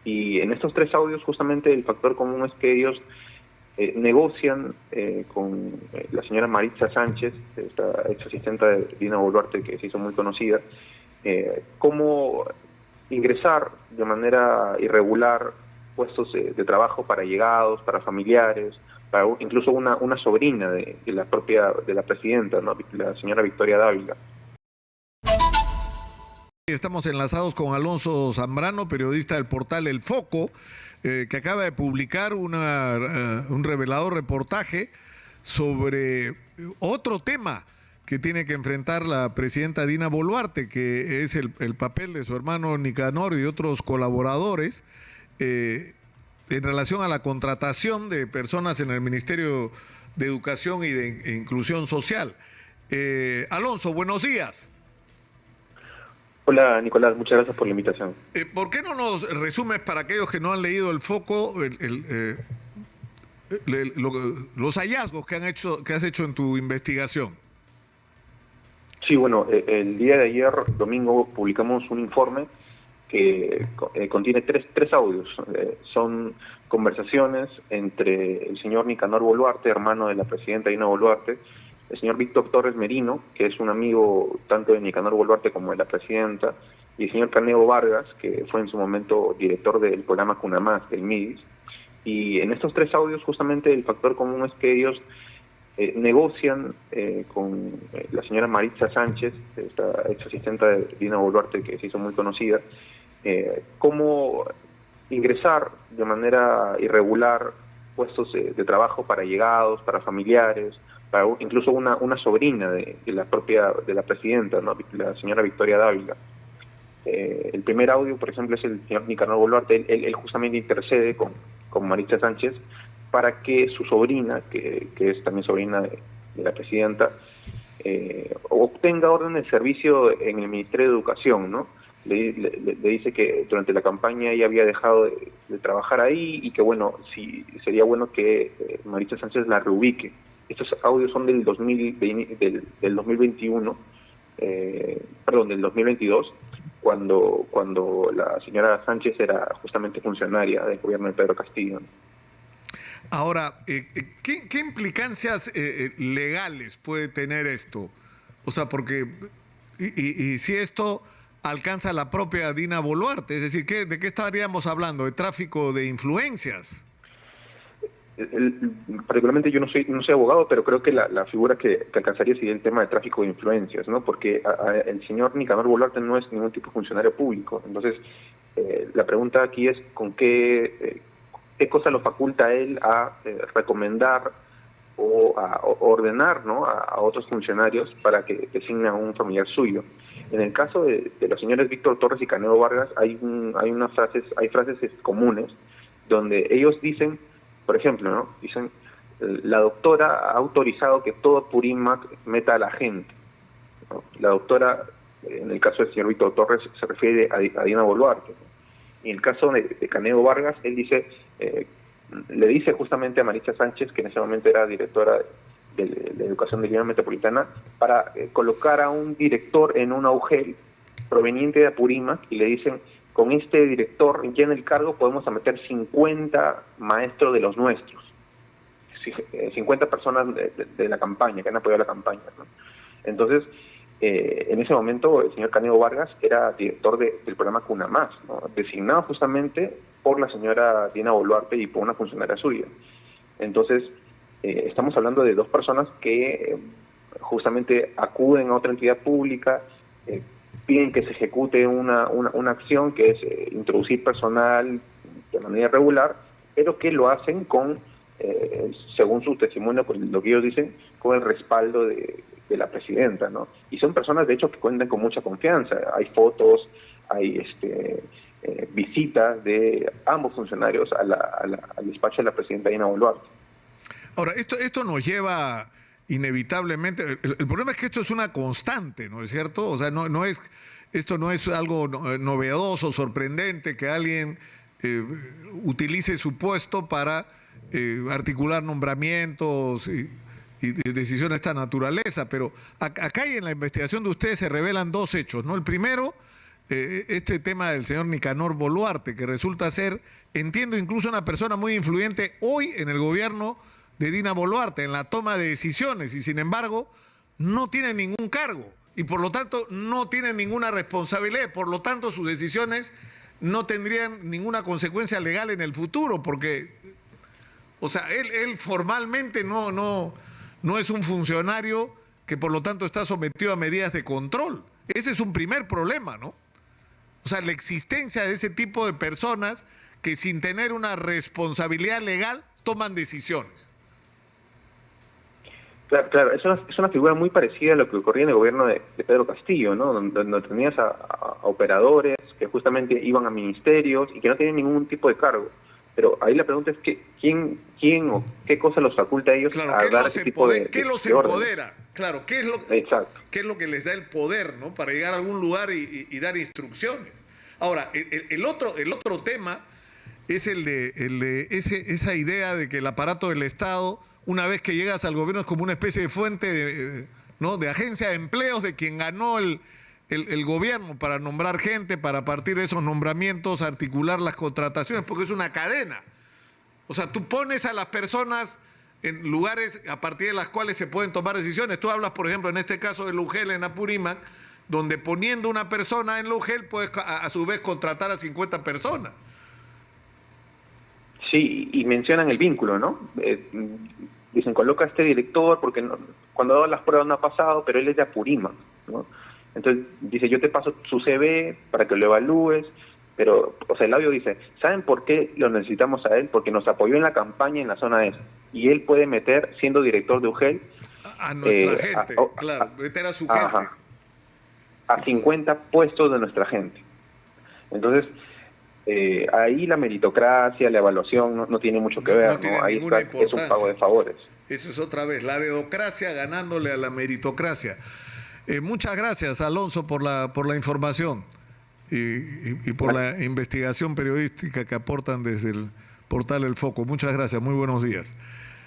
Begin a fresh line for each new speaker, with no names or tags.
Y en estos tres audios justamente el factor común es que ellos negocian con la señora Maritza Sánchez, esta ex asistenta de Dina Boluarte que se hizo muy conocida, cómo ingresar de manera irregular puestos de trabajo para allegados, para familiares, para incluso una sobrina de la presidenta, ¿no? La señora Victoria Dávila.
Estamos enlazados con Alonso Zambrano, periodista del portal El Foco, que acaba de publicar un revelador reportaje sobre otro tema que tiene que enfrentar la presidenta Dina Boluarte, que es el papel de su hermano Nicanor y otros colaboradores en relación a la contratación de personas en el Ministerio de Educación y de Inclusión Social. Alonso, buenos días.
Hola Nicolás, muchas gracias por la invitación.
¿Por qué no nos resumes para aquellos que no han leído El Foco los hallazgos que has hecho en tu investigación?
Sí, bueno, el día de ayer, domingo, publicamos un informe que contiene tres audios. Son conversaciones entre el señor Nicanor Boluarte, hermano de la presidenta Dina Boluarte, el señor Víctor Torres Merino, que es un amigo tanto de Nicanor Boluarte como de la presidenta, y el señor Caneo Vargas, que fue en su momento director del programa CUNAMÁS, del MIDIS. Y en estos tres audios justamente el factor común es que ellos negocian con la señora Maritza Sánchez, esta ex asistenta de Dina Boluarte que se hizo muy conocida, cómo ingresar de manera irregular puestos de trabajo para allegados, para familiares, para incluso una sobrina de la presidenta, ¿no? La señora Victoria Dávila. El primer audio, por ejemplo, es el señor Nicanor Boluarte. Él justamente intercede con Maritza Sánchez para que su sobrina, que es también sobrina de la presidenta, obtenga orden de servicio en el Ministerio de Educación, ¿no? Le dice que durante la campaña ella había dejado de trabajar ahí y que, bueno, sería bueno que Maritza Sánchez la reubique. Estos audios son del 2021, del 2022, cuando la señora Sánchez era justamente funcionaria del gobierno de Pedro Castillo.
Ahora, ¿qué implicancias legales puede tener esto? O sea, porque y si esto alcanza la propia Dina Boluarte, es decir, ¿de qué estaríamos hablando? ¿De tráfico de influencias?
Particularmente yo no soy abogado, pero creo que la figura que alcanzaría sería el tema de tráfico de influencias, ¿no? Porque el señor Nicanor Boluarte no es ningún tipo de funcionario público. Entonces, la pregunta aquí es con qué cosa lo faculta a él a recomendar o a ordenar, ¿no?, a otros funcionarios para que designen a un familiar suyo. En el caso de los señores Víctor Torres y Caneo Vargas hay frases comunes donde ellos dicen, por ejemplo, ¿no?, dicen: la doctora ha autorizado que todo Apurímac meta a la gente, ¿no? La doctora, en el caso del señor Víctor Torres, se refiere a Dina Boluarte, ¿no? Y en el caso de Caneo Vargas, él dice, le dice justamente a Maritza Sánchez, que en ese momento era directora de Educación de Lima Metropolitana, para colocar a un director en un UGEL proveniente de Apurímac, y le dicen: con este director ya en el cargo podemos meter 50 maestros de los nuestros, 50 personas de la campaña, que han apoyado la campaña, ¿no? Entonces, en ese momento el señor Caneo Vargas era director del programa CUNAMÁS, ¿no?, designado justamente por la señora Dina Boluarte y por una funcionaria suya. Entonces, estamos hablando de dos personas que justamente acuden a otra entidad pública, piden que se ejecute una acción que es introducir personal de manera irregular, pero que lo hacen según su testimonio, pues lo que ellos dicen, con el respaldo de la presidenta, ¿no? Y son personas, de hecho, que cuentan con mucha confianza. Hay fotos, hay visitas de ambos funcionarios al despacho de la presidenta Dina Boluarte.
Ahora, esto nos lleva inevitablemente, el problema es que esto es una constante, ¿no es cierto? O sea, esto no es algo novedoso, sorprendente, que alguien utilice su puesto para articular nombramientos y decisiones de esta naturaleza, pero acá en la investigación de ustedes se revelan dos hechos, ¿no? El primero, este tema del señor Nicanor Boluarte, que resulta ser, entiendo, incluso una persona muy influyente hoy en el gobierno de Dina Boluarte, en la toma de decisiones, y sin embargo no tiene ningún cargo y por lo tanto no tiene ninguna responsabilidad, por lo tanto sus decisiones no tendrían ninguna consecuencia legal en el futuro, porque, o sea, él formalmente no es un funcionario que por lo tanto está sometido a medidas de control. Ese es un primer problema, ¿no? O sea, la existencia de ese tipo de personas que sin tener una responsabilidad legal toman decisiones.
Claro, es una figura muy parecida a lo que ocurría en el gobierno de Pedro Castillo, ¿no? Donde tenías a operadores que justamente iban a ministerios y que no tenían ningún tipo de cargo. Pero ahí la pregunta es que quién o qué cosa los faculta a ellos a dar ese tipo de
¿qué los
de orden?
empodera? Claro, ¿qué es lo que les da el poder, ¿no? Para llegar a algún lugar y dar instrucciones. Ahora, el otro tema es el de esa idea de que el aparato del Estado, una vez que llegas al gobierno, es como una especie de fuente ¿no? de agencia de empleos de quien ganó el gobierno para nombrar gente, para a partir de esos nombramientos articular las contrataciones, porque es una cadena. O sea, tú pones a las personas en lugares a partir de las cuales se pueden tomar decisiones. Tú hablas, por ejemplo, en este caso de Lugel en Apurímac, donde poniendo una persona en Lugel puedes a su vez contratar a 50 personas.
Sí, y mencionan el vínculo, ¿no? Dicen, coloca a este director porque cuando ha dado las pruebas no ha pasado, pero él es de Apurímac, ¿no? Entonces dice, yo te paso su CV para que lo evalúes, pero, o sea, el audio dice, ¿saben por qué lo necesitamos a él? Porque nos apoyó en la campaña en la zona este, y él puede meter, siendo director de UGEL,
a nuestra gente, claro, meter a su gente.
Ajá, a 50 puestos de nuestra gente. Entonces, ahí la meritocracia, la evaluación no tiene mucho que ver, ¿no? Ahí está, es un pago de favores.
Eso es otra vez, la dedocracia ganándole a la meritocracia. Muchas gracias, Alonso, por la información y por la investigación periodística que aportan desde el portal El Foco. Muchas gracias, muy buenos días.